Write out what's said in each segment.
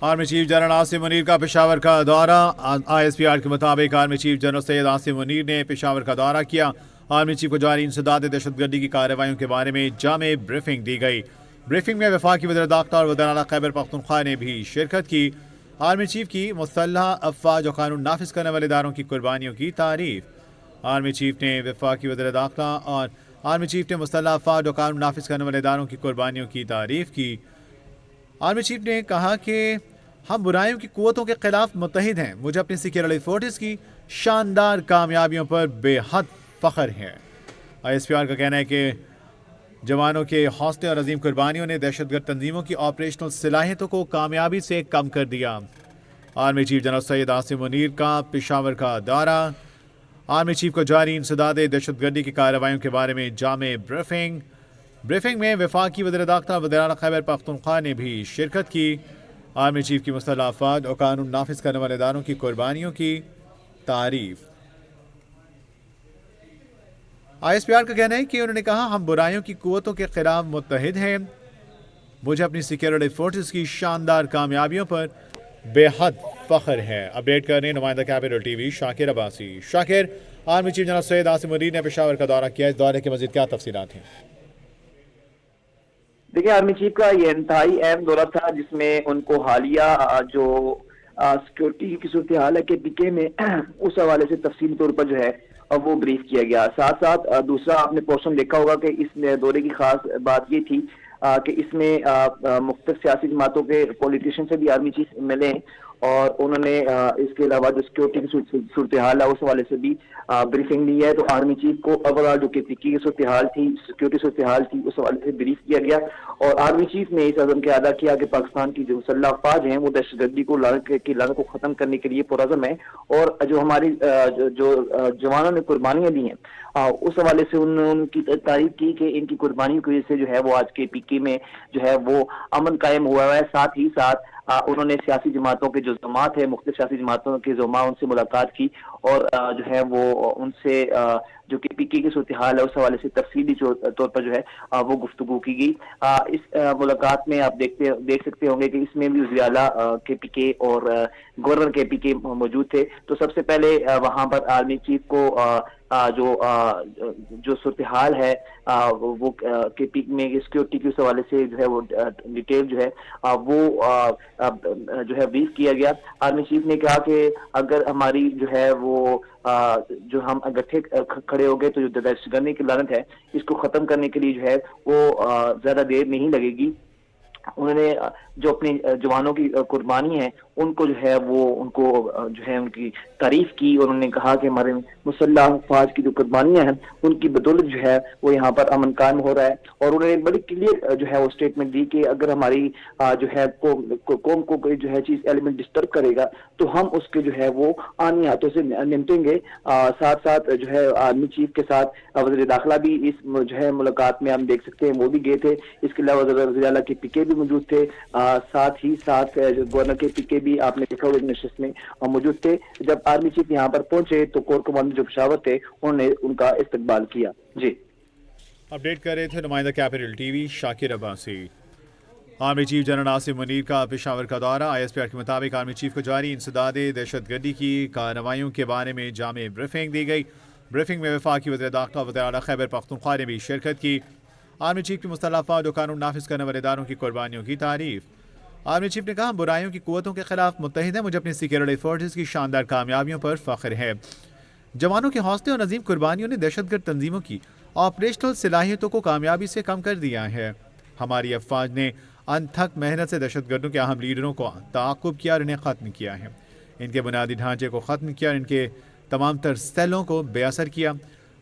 Army chief general Asim Munir का पेशावर का दौरा। ISPR के मुताबिक army chief general Syed Asim Munir ने पेशावर का दौरा किया। आर्मी चीफ को जारी इंसदाद दहशतगर्दी की कार्रवाइयों के बारे में जामे ब्रीफिंग दी गई। ब्रीफिंग में वफाकी वज़ीर दाखिला और वज़ीर आला खैबर पख्तूनख्वा ने भी शिरकत की। आर्मी चीफ की मुसल्लह अफवाज और कानून नाफिज करने वाले इदारों की कुर्बानियों की तारीफ। आर्मी चीफ ने वफाकी वज़ीर दाखिला और आर्मी चीफ ने मुसल्लह अफवाज और कानून नाफिज करने वाले इदारों की कुर्बानियों की तारीफ की। आर्मी चीफ ने कहा कि हम बुराइयों की कुव्वतों के खिलाफ मुत्तहिद हैं। मुझे अपनी सिक्योरिटी फोर्सेस की शानदार कामयाबियों पर बेहद फ़ख्र है। ISPR का कहना है कि जवानों के हौसले और अजीम कुर्बानियों ने दहशतगर्द तंजीमों की ऑपरेशनल सलाहियतों को कामयाबी से कम कर दिया। Army chief general Syed Asim Munir का पेशावर का दौरा। आर्मी चीफ को जारी इंसदाद दहशतगर्दी की कार्रवाइयों के बारे में जामे ब्रीफिंग में वफाकी वज़ीर दाखिला वज़ीर आला खैबर पख्तूनख्वा ने भी शिरकत की। आर्मी चीफ की मुसल्लह अफवाज और कानून नाफिज करने वाले इदारों की कुर्बानियों की तारीफ। ISPR का कहना है कि उन्होंने कहा हम बुराइयों की कुव्वतों के खिलाफ मुत्तहिद हैं। मुझे अपनी सिक्योरिटी फोर्सेस की शानदार कामयाबियों पर बेहद फ़ख्र है। अपडेट कर रहे हैं नुमाइंदा capital TV Shakir Abbasi. Shakir, army chief general Syed Asim Munir ने पेशावर का दौरा किया। इस दौरे के मज़ीद क्या तफसीलात हैं? देखिए, आर्मी चीफ का ये इंतहाई अहम दौरा था जिसमें उनको हालिया जो सिक्योरिटी की सूरत हाल है KPK में उस हवाले से तफसीली तौर पर जो है वो ब्रीफ किया गया। साथ साथ दूसरा आपने पोर्शन देखा होगा कि इस दौरे की खास बात ये थी कि इसमें मुख्तलिफ सियासी जमातों के पॉलिटिशियन से भी आर्मी चीफ मिले और उन्होंने इसके अलावा जो सिक्योरिटी की सूरत हाल है उस हवाले से भी ब्रीफिंग दी है। तो आर्मी चीफ को ओवरऑल जो KPK की सूरत हाल थी, सिक्योरिटी सूरत हाल थी, उस हवाले से ब्रीफ किया गया और आर्मी चीफ ने इस अज़म के अदा किया कि पाकिस्तान की जो मुसल्लह अफवाज हैं वो दहशतगर्दी को लानत को ख़त्म करने के लिए पुरअज़म है और जो हमारी जो जवानों ने कुर्बानियाँ दी हैं उस हवाले से उनकी तारीफ की कि इनकी कुर्बानियों की वजह से जो है वो आज KPK में जो है वो अमन कायम हुआ है। साथ ही साथ उन्होंने सियासी जमातों के जो जमात है, मुख्तलिफ सियासी जमातों के ज़ुमा उनसे मुलाकात की और जो है वो उनसे जो KPK की सूरत हाल है उस हवाले से तफसीली तौर पर जो है वो गुफ्तगू की गई। इस मुलाकात में आप देख सकते होंगे कि इसमें भी वज़ीर आला KPK और गवर्नर KPK मौजूद थे। तो सबसे पहले वहाँ पर आर्मी चीफ को जो सूरत हाल है वो KPK में सिक्योरिटी के उस हवाले से जो है वो डिटेल जो है वो जो है ब्रीफ किया गया। आर्मी चीफ ने कहा कि अगर हमारी जो है वो जो हम इकट्ठे खड़े हो गए तो जो दहशतगर्दी की लानत है इसको ख़त्म करने के लिए जो है वो ज़्यादा देर नहीं लगेगी। उन्होंने जो अपनी जवानों की कुर्बानी है उनको जो है वो उनको जो है उनकी तारीफ की। उन्होंने कहा कि हमारे मुसल्लह अफवाज की जो कुर्बानियां हैं उनकी बदौलत जो है वो यहाँ पर अमन कायम हो रहा है और उन्होंने बड़ी क्लियर जो है वो स्टेटमेंट दी कि अगर हमारी जो है कौम को कोई जो है चीज एलिमेंट डिस्टर्ब करेगा तो हम उसके जो है वो आनी हाथों से निपटेंगे। साथ साथ जो है आर्मी चीफ के साथ वज़ीर दाखिला भी इस जो है मुलाकात में हम देख सकते हैं वो भी गए थे। इसके अलावा वज़ीर आला KPK भी मौजूद थे। साथ ही साथ गवर्नर KPK भी आपने देखा होगा नशिस्त में मौजूद थे। जब आर्मी चीफ यहाँ पर पहुंचे तो कोर कमांडर जो पेशावर थे उन्होंने उनका इस्तकबाल किया। जी, अपडेट कर रहे थे नुमाइंदा capital TV Shakir Abbasi. Army chief general Asim Munir का पेशावर का दौरा। ISPR के मुताबिक आर्मी चीफ को जारी इंसदाद दहशतगर्दी की कार्रवाइयों के बारे में जामे ब्रीफिंग दी गई। ब्रीफिंग में वफाकी वज़ीर दाखिला वज़ीर आला खैबर पख्तूनख्वा ने भी शिरकत की। आर्मी चीफ की मुसल्लह अफवाज और कानून नाफिज करने वाले इदारों की कुर्बानियों की तारीफ। आर्मी चीफ ने कहा बुराइयों की कुव्वतों के खिलाफ मुत्तहिद है। मुझे अपनी सिक्योरिटी फोर्सेस की शानदार कामयाबियों पर फ़ख्र है। जवानों के हौसले और अजीम कुर्बानियों ने दहशतगर्द तंजीमों की ऑपरेशनल सलाहियतों को कामयाबी से कम कर दिया है। हमारी अफवाज ने अनथक मेहनत से दहशतगर्दों के अहम लीडरों को ताक़ुब किया और इन्हें ख़त्म किया है। इनके बुनियादी ढांचे को ख़त्म किया और इनके तमाम तर सेलों को बेअसर किया।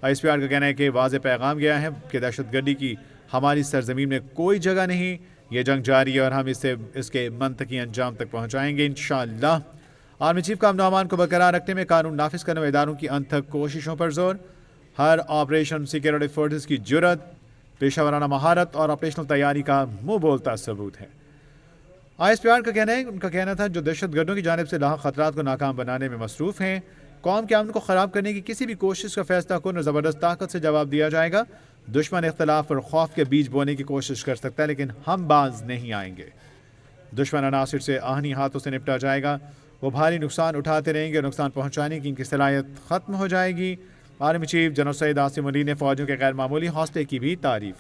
ISPR का कहना है कि वाज़ेह पैगाम गया है कि दहशतगर्दी की हमारी सरजमीन में कोई जगह नहीं। ये जंग जारी है और हम इसके मंतकी अंजाम तक पहुँचाएँगे इंशाअल्लाह। आर्मी चीफ का अमन अमान को बरकरार रखने में कानून नाफिज करने वाले इदारों की अनथक कोशिशों पर जोर। हर ऑपरेशन सिक्योरिटी फोर्सेस की जुर्रत, पेशावराना महारत और ऑपरेशनल तैयारी का मुँह बोलता सबूत है। ISPR का कहना है, उनका कहना था जो दहशतगर्दों की जानिब से लाहक खतरात को नाकाम बनाने में मसरूफ़ हैं, कौम के अमन को ख़राब करने की किसी भी कोशिश का फैसला कुन और ज़बरदस्त ताकत से जवाब दिया जाएगा। दुश्मन इख्तलाफ और खौफ के बीज बोने की कोशिश कर सकता है लेकिन हम बाज नहीं आएंगे। दुश्मन अनासिर से आहनी हाथों से निपटा जाएगा। वो भारी नुकसान उठाते रहेंगे और नुकसान पहुंचाने की इनकी सलाहियत ख़त्म हो जाएगी। Army chief general Syed Asim Munir ने फ़ौजियों के गैर मामूली हौसले की भी तारीफ